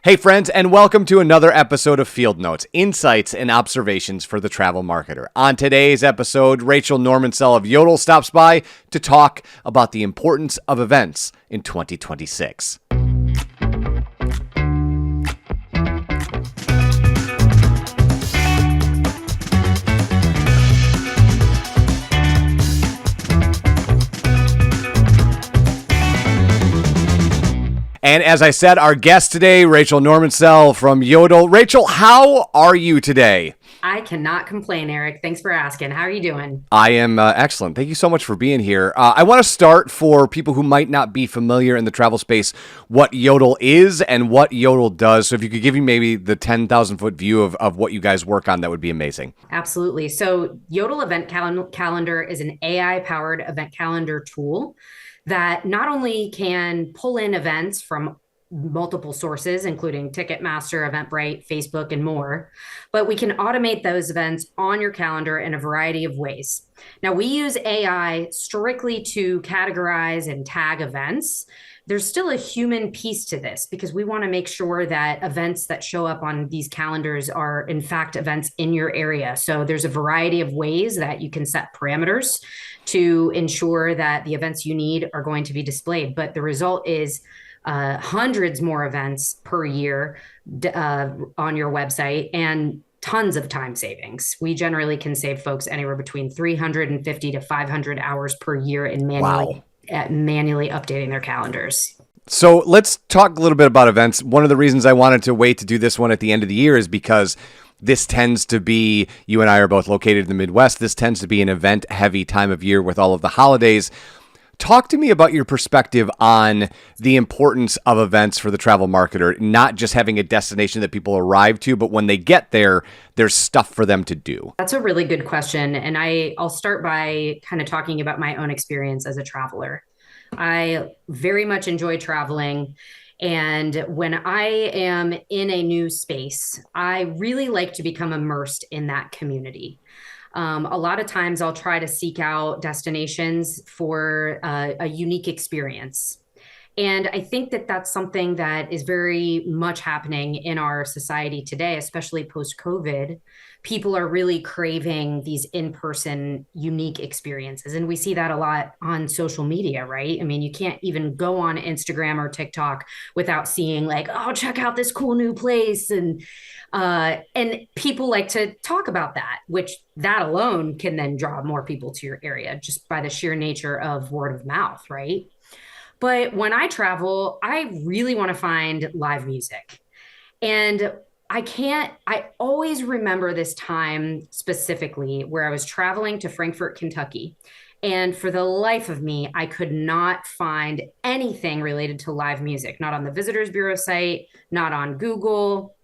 Hey friends, and welcome to another episode of Field Notes, insights and observations for the travel marketer. On today's episode, Rachel Normansell of Yodel stops by to talk about the importance of events in 2026. And as I said, our guest today, Rachel Normansell from Yodel. Rachel, how are you today? I cannot complain, Eric. Thanks for asking. How are you doing? I am excellent. Thank you so much for being here. I want to start for people who might not be familiar in the travel space what Yodel is and what Yodel does. So if you could give me maybe the 10,000-foot view of what you guys work on, that would be amazing. Absolutely. So Yodel Event Calendar is an AI-powered event calendar tool that not only can pull in events from multiple sources, including Ticketmaster, Eventbrite, Facebook, and more, but we can automate those events on your calendar in a variety of ways. Now, we use AI strictly to categorize and tag events. There's still a human piece to this because we want to make sure that events that show up on these calendars are in fact events in your area. So there's a variety of ways that you can set parameters to ensure that the events you need are going to be displayed. But the result is hundreds more events per year on your website and tons of time savings. We generally can save folks anywhere between 350 to 500 hours per year in manually updating their calendars. So let's talk a little bit about events. One of the reasons I wanted to wait to do this one at the end of the year is because this tends to be, you and I are both located in the Midwest, this tends to be an event-heavy time of year with all of the holidays. Talk to me about your perspective on the importance of events for the travel marketer, not just having a destination that people arrive to, but when they get there, there's stuff for them to do. That's a really good question. And I'll start by kind of talking about my own experience as a traveler. I very much enjoy traveling. And when I am in a new space, I really like to become immersed in that community. A lot of times I'll try to seek out destinations for a unique experience. And I think that that's something that is very much happening in our society today, especially post-COVID. People are really craving these in-person unique experiences. And we see that a lot on social media, right? I mean, you can't even go on Instagram or TikTok without seeing like, oh, check out this cool new place. And people like to talk about that, which that alone can then draw more people to your area just by the sheer nature of word of mouth, right? But when I travel, I really want to find live music. And I always remember this time specifically where I was traveling to Frankfort, Kentucky. And for the life of me, I could not find anything related to live music, not on the Visitors Bureau site, not on Google.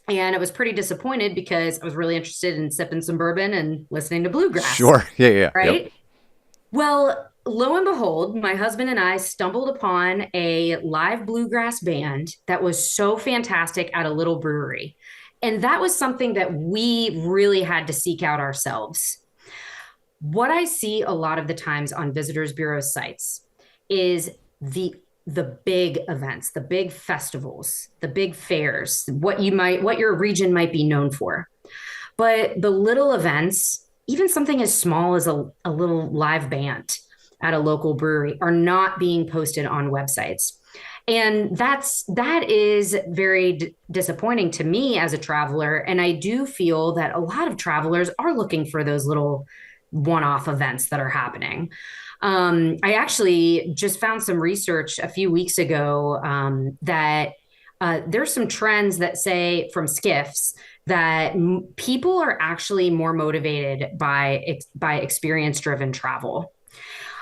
And I was pretty disappointed because I was really interested in sipping some bourbon and listening to bluegrass. Sure. Yeah. Right? Yep. Well, lo and behold, my husband and I stumbled upon a live bluegrass band that was so fantastic at a little brewery. And that was something that we really had to seek out ourselves. What I see a lot of the times on Visitors Bureau sites is the big events, the big festivals, the big fairs, what your region might be known for. But the little events, even something as small as a little live band at a local brewery, are not being posted on websites. And that is very disappointing to me as a traveler. And I do feel that a lot of travelers are looking for those little one-off events that are happening. I actually just found some research a few weeks ago that there's some trends that say from skiffs that people are actually more motivated by experience-driven travel.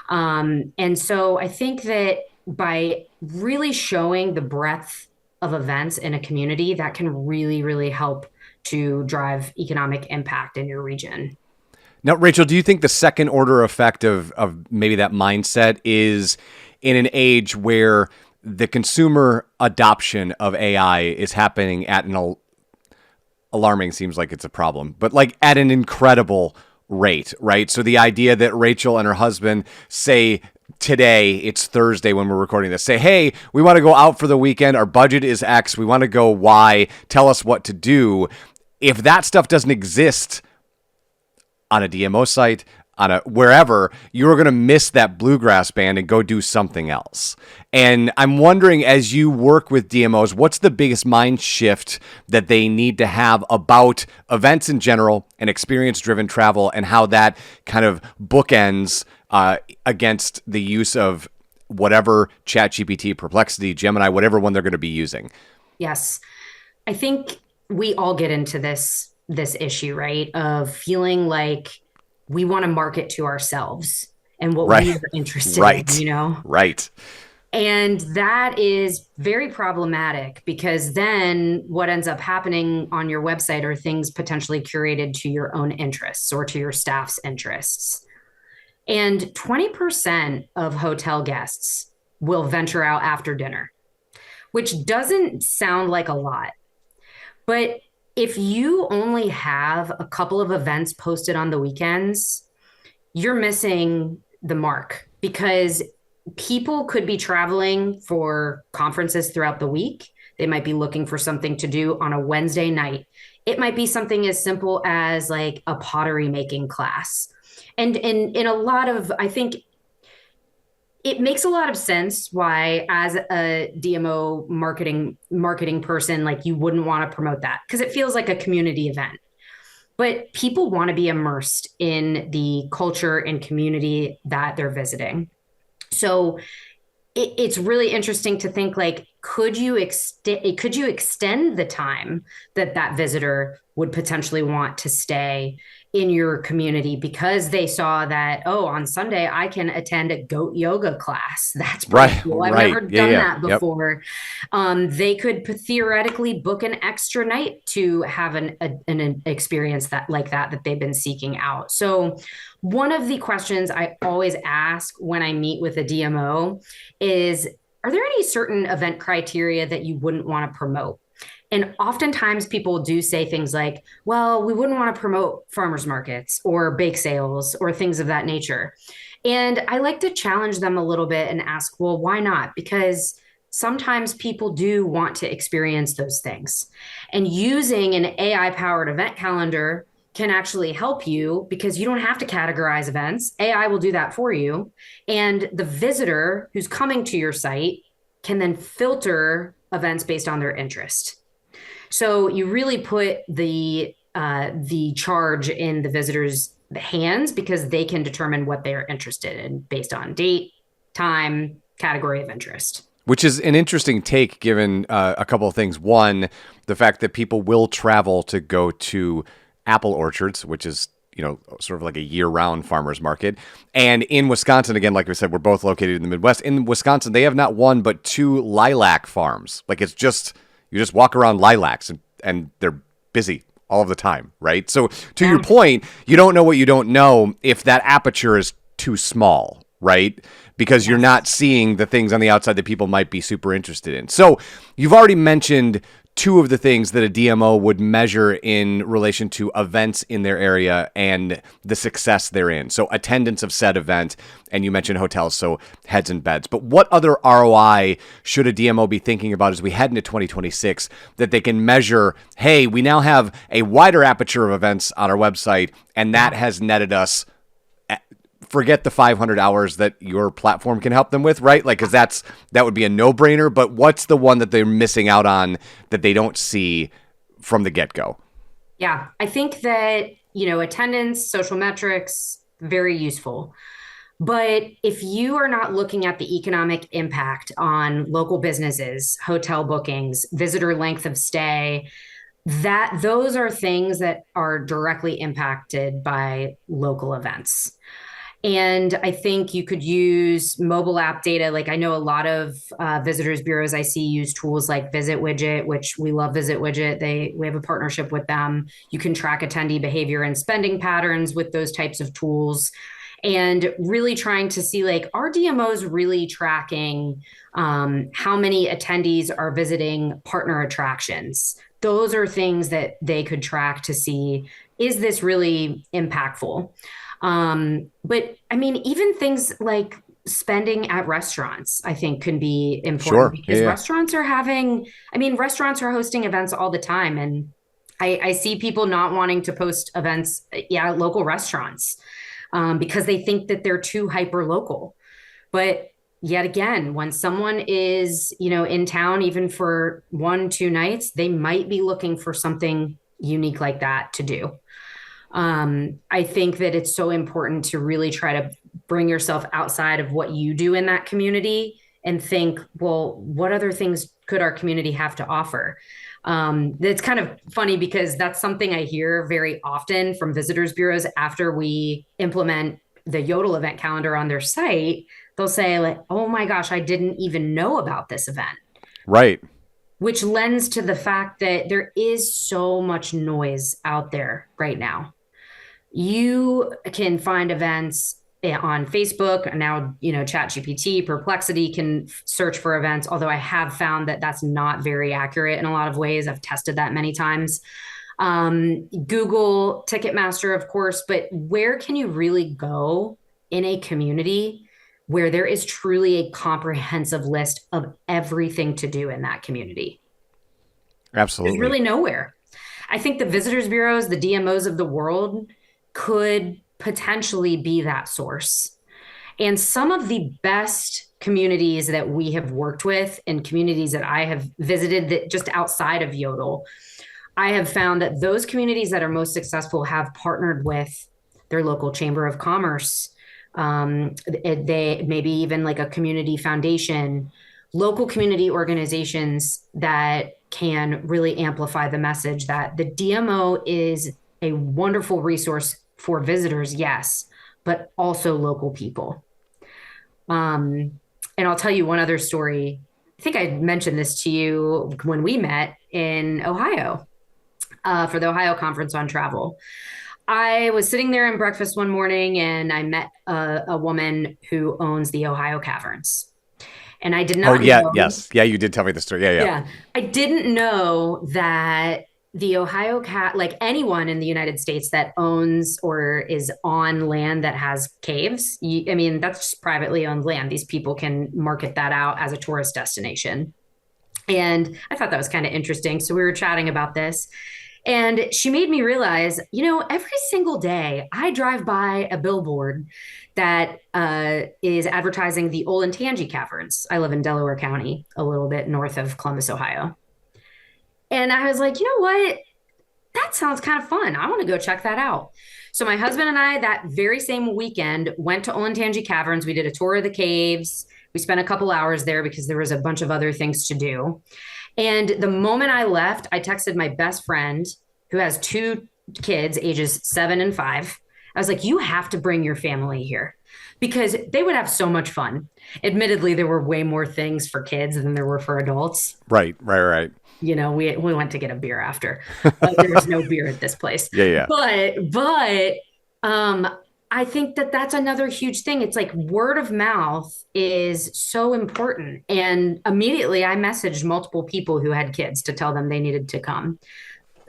And so I think that by really showing the breadth of events in a community, that can really, really help to drive economic impact in your region. Now, Rachel, do you think the second order effect of maybe that mindset is in an age where the consumer adoption of AI is happening at an alarming, seems like it's a problem, but like at an incredible rate, right? So the idea that Rachel and her husband say today, it's Thursday when we're recording this, say, hey, we want to go out for the weekend. Our budget is X. We want to go Y. Tell us what to do. If that stuff doesn't exist on a DMO site, on a wherever, you're going to miss that bluegrass band and go do something else. And I'm wondering, as you work with DMOs, what's the biggest mind shift that they need to have about events in general and experience-driven travel, and how that kind of bookends against the use of whatever ChatGPT, Perplexity, Gemini, whatever one they're going to be using? Yes. I think we all get into this issue, right? Of feeling like we want to market to ourselves and what Right. we are interested Right. in, Right. And that is very problematic, because then what ends up happening on your website are things potentially curated to your own interests or to your staff's interests. And 20% of hotel guests will venture out after dinner, which doesn't sound like a lot. But if you only have a couple of events posted on the weekends, you're missing the mark, because people could be traveling for conferences throughout the week. They might be looking for something to do on a Wednesday night. It might be something as simple as like a pottery making class. And in a lot of, I think it makes a lot of sense why, as a DMO marketing person, like you wouldn't want to promote that, because it feels like a community event. But people want to be immersed in the culture and community that they're visiting. So it's really interesting to think, like, could you extend the time that visitor would potentially want to stay in your community, because they saw that, oh, on Sunday I can attend a goat yoga class. That's pretty Right. cool. I've Right. never Yeah. done Yeah. that Yep. before. They could theoretically book an extra night to have an experience that they've been seeking out. So one of the questions I always ask when I meet with a DMO is, are there any certain event criteria that you wouldn't want to promote? And oftentimes people do say things like, well, we wouldn't want to promote farmers markets or bake sales or things of that nature. And I like to challenge them a little bit and ask, well, why not? Because sometimes people do want to experience those things. And using an AI powered event calendar can actually help you, because you don't have to categorize events. AI will do that for you. And the visitor who's coming to your site can then filter events based on their interest. So you really put the charge in the visitor's hands, because they can determine what they're interested in based on date, time, category of interest. Which is an interesting take, given a couple of things. One, the fact that people will travel to go to apple orchards, which is, sort of like a year-round farmer's market. And in Wisconsin, again, like we said, we're both located in the Midwest. In Wisconsin, they have not one, but two lilac farms. Like, it's just, you just walk around lilacs, and they're busy all of the time, right? So to your point, you don't know what you don't know if that aperture is too small, right? Because you're not seeing the things on the outside that people might be super interested in. So you've already mentioned two of the things that a DMO would measure in relation to events in their area and the success therein. So attendance of said event, and you mentioned hotels, so heads and beds. But what other ROI should a DMO be thinking about as we head into 2026 that they can measure, hey, we now have a wider aperture of events on our website, and that has netted us, forget the 500 hours that your platform can help them with, right? Like, because that would be a no-brainer, but what's the one that they're missing out on that they don't see from the get-go? Yeah, I think that, attendance, social metrics, very useful. But if you are not looking at the economic impact on local businesses, hotel bookings, visitor length of stay, those are things that are directly impacted by local events. And I think you could use mobile app data. Like, I know a lot of visitors bureaus I see use tools like Visit Widget, which we love Visit Widget. We have a partnership with them. You can track attendee behavior and spending patterns with those types of tools. And really trying to see, like, are DMOs really tracking how many attendees are visiting partner attractions? Those are things that they could track to see, is this really impactful? But I mean, even things like spending at restaurants, I think, can be important Sure. Yeah, because yeah. restaurants are hosting events all the time. And I see people not wanting to post events, yeah, at local restaurants, because they think that they're too hyper local. But yet again, when someone is, in town, even for 1, 2 nights, they might be looking for something unique like that to do. I think that it's so important to really try to bring yourself outside of what you do in that community and think, well, what other things could our community have to offer? It's kind of funny because that's something I hear very often from visitors bureaus after we implement the Yodel event calendar on their site. They'll say, like, oh my gosh, I didn't even know about this event, Right. which lends to the fact that there is so much noise out there right now. You can find events on Facebook and now, ChatGPT, Perplexity can search for events. Although I have found that that's not very accurate in a lot of ways. I've tested that many times. Google, Ticketmaster, of course, but where can you really go in a community where there is truly a comprehensive list of everything to do in that community? There's Absolutely. really nowhere. I think the visitors bureaus, the DMOs of the world could potentially be that source. And some of the best communities that we have worked with and communities that I have visited that just outside of Yodel, I have found that those communities that are most successful have partnered with their local chamber of commerce. They maybe even like a community foundation, local community organizations that can really amplify the message that the DMO is a wonderful resource for visitors, yes, but also local people. And I'll tell you one other story. I think I mentioned this to you when we met in Ohio, for the Ohio Conference on Travel. I was sitting there in breakfast one morning and I met a woman who owns the Ohio Caverns. And I did Oh, not yeah. know, Yes. Yeah, you did tell me the story. Yeah, yeah. yeah, I didn't know that the Ohio cat, like anyone in the United States that owns or is on land that has caves, I mean, that's just privately owned land. These people can market that out as a tourist destination. And I thought that was kind of interesting. So we were chatting about this. And she made me realize, every single day I drive by a billboard that is advertising the Olentangy Caverns. I live in Delaware County, a little bit north of Columbus, Ohio. And I was like, you know what? That sounds kind of fun. I want to go check that out. So my husband and I, that very same weekend, went to Olentangy Caverns. We did a tour of the caves. We spent a couple hours there because there was a bunch of other things to do. And the moment I left, I texted my best friend who has 2 kids, ages 7 and 5. I was like, you have to bring your family here because they would have so much fun. Admittedly, there were way more things for kids than there were for adults. Right, right, right. We went to get a beer after. There was no beer at this place. Yeah, yeah. But I think that that's another huge thing. It's like word of mouth is so important. And immediately I messaged multiple people who had kids to tell them they needed to come.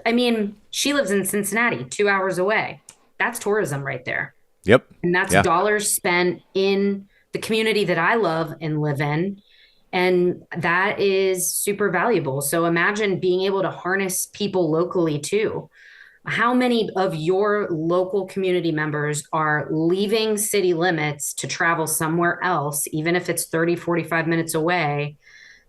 I mean, she lives in Cincinnati, 2 hours away. That's tourism right there. Yep. And that's Yeah. dollars spent in the community that I love and live in. And that is super valuable. So imagine being able to harness people locally too. How many of your local community members are leaving city limits to travel somewhere else, even if it's 30, 45 minutes away,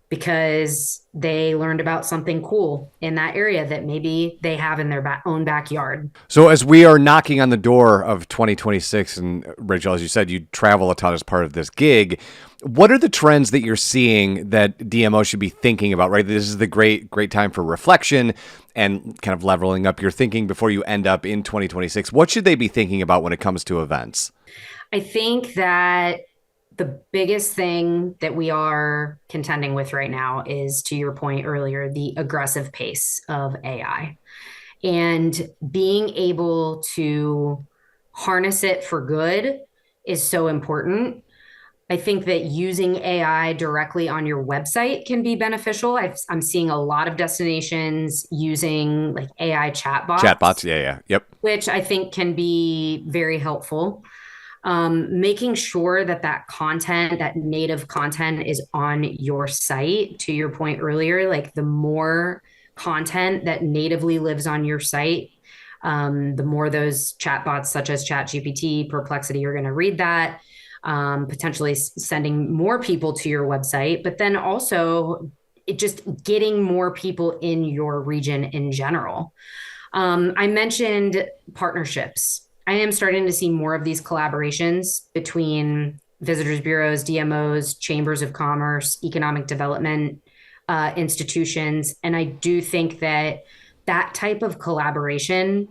because they learned about something cool in that area that maybe they have in their own backyard? So as we are knocking on the door of 2026, and Rachel, as you said, you travel a ton as part of this gig. What are the trends that you're seeing that DMO should be thinking about, right? This is the great time for reflection and kind of leveling up your thinking before you end up in 2026. What should they be thinking about when it comes to events? I think that the biggest thing that we are contending with right now is, to your point earlier, the aggressive pace of AI and being able to harness it for good is so important. I think that using AI directly on your website can be beneficial. I'm seeing a lot of destinations using like AI chatbots, Chatbots, yeah, yeah, yep. which I think can be very helpful. Making sure that that content, that native content is on your site. To your point earlier, like the more content that natively lives on your site, the more those chatbots such as ChatGPT, Perplexity are going to read that, potentially sending more people to your website, but then also it just getting more people in your region in general. I mentioned partnerships. I am starting to see more of these collaborations between visitors bureaus, DMOs, chambers of commerce, economic development institutions. And I do think that that type of collaboration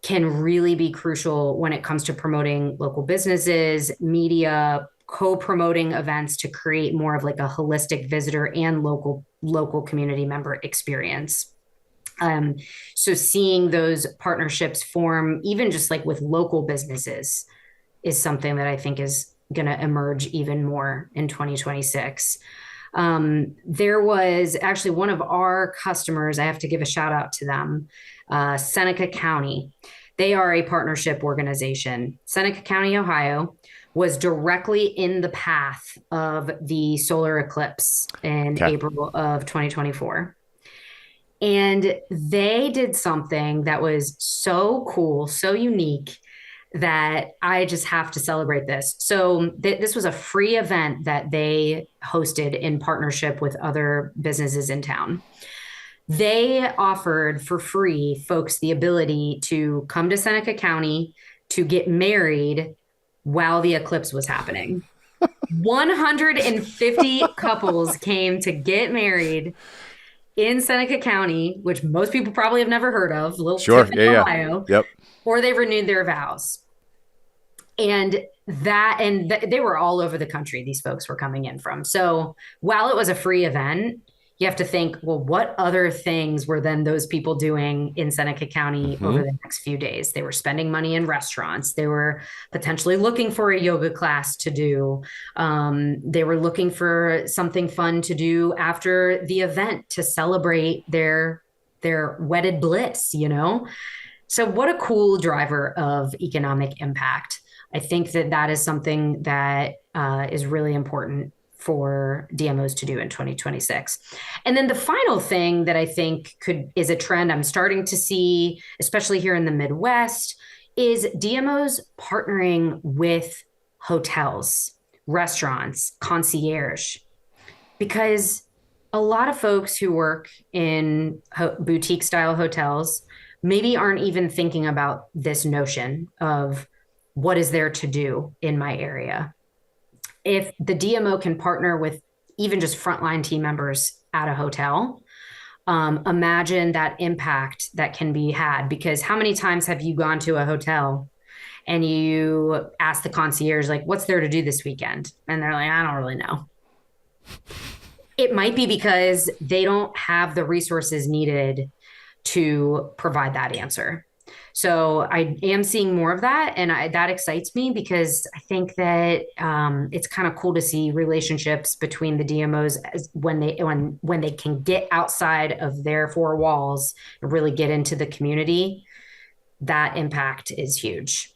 can really be crucial when it comes to promoting local businesses, media, co-promoting events to create more of like a holistic visitor and local community member experience. So seeing those partnerships form, even just like with local businesses, is something that I think is going to emerge even more in 2026. There was actually one of our customers, I have to give a shout out to them, Seneca County. They are a partnership organization. Seneca County, Ohio, was directly in the path of the solar eclipse in April of 2024. And they did something that was so cool, so unique, that I just have to celebrate this. So this was a free event that they hosted in partnership with other businesses in town. They offered for free folks the ability to come to Seneca County to get married while the eclipse was happening. 150 couples came to get married in Seneca County, which most people probably have never heard of, little tip in Ohio, yep. Or they renewed their vows. And they were all over the country, these folks were coming in from. So while it was a free event, you have to think, well, what other things were then those people doing in Seneca County over the next few days? They were spending money in restaurants. They were potentially looking for a yoga class to do. They were looking for something fun to do after the event to celebrate their wedded bliss, you know? So what a cool driver of economic impact. I think that is something that is really important for DMOs to do in 2026. And then the final thing that I think is a trend I'm starting to see, especially here in the Midwest, is DMOs partnering with hotels, restaurants, concierge, because a lot of folks who work in boutique style hotels maybe aren't even thinking about this notion of what is there to do in my area. If the DMO can partner with even just frontline team members at a hotel, imagine that impact that can be had. Because how many times have you gone to a hotel and you ask the concierge, like, what's there to do this weekend? And they're like, I don't really know. It might be because they don't have the resources needed to provide that answer. So I am seeing more of that, and that excites me because I think that it's kind of cool to see relationships between the DMOs when they can get outside of their four walls and really get into the community. That impact is huge.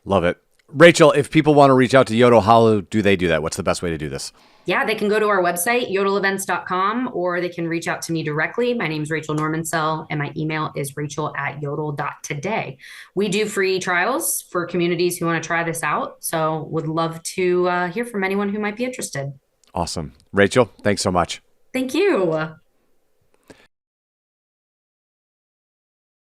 Love it. Rachel, if people want to reach out to Yodel, how do they do that? What's the best way to do this? Yeah, they can go to our website, yodelevents.com, or they can reach out to me directly. My name is Rachel Normansell, and my email is rachel@yodel.today. We do free trials for communities who want to try this out. So would love to hear from anyone who might be interested. Awesome. Rachel, thanks so much. Thank you.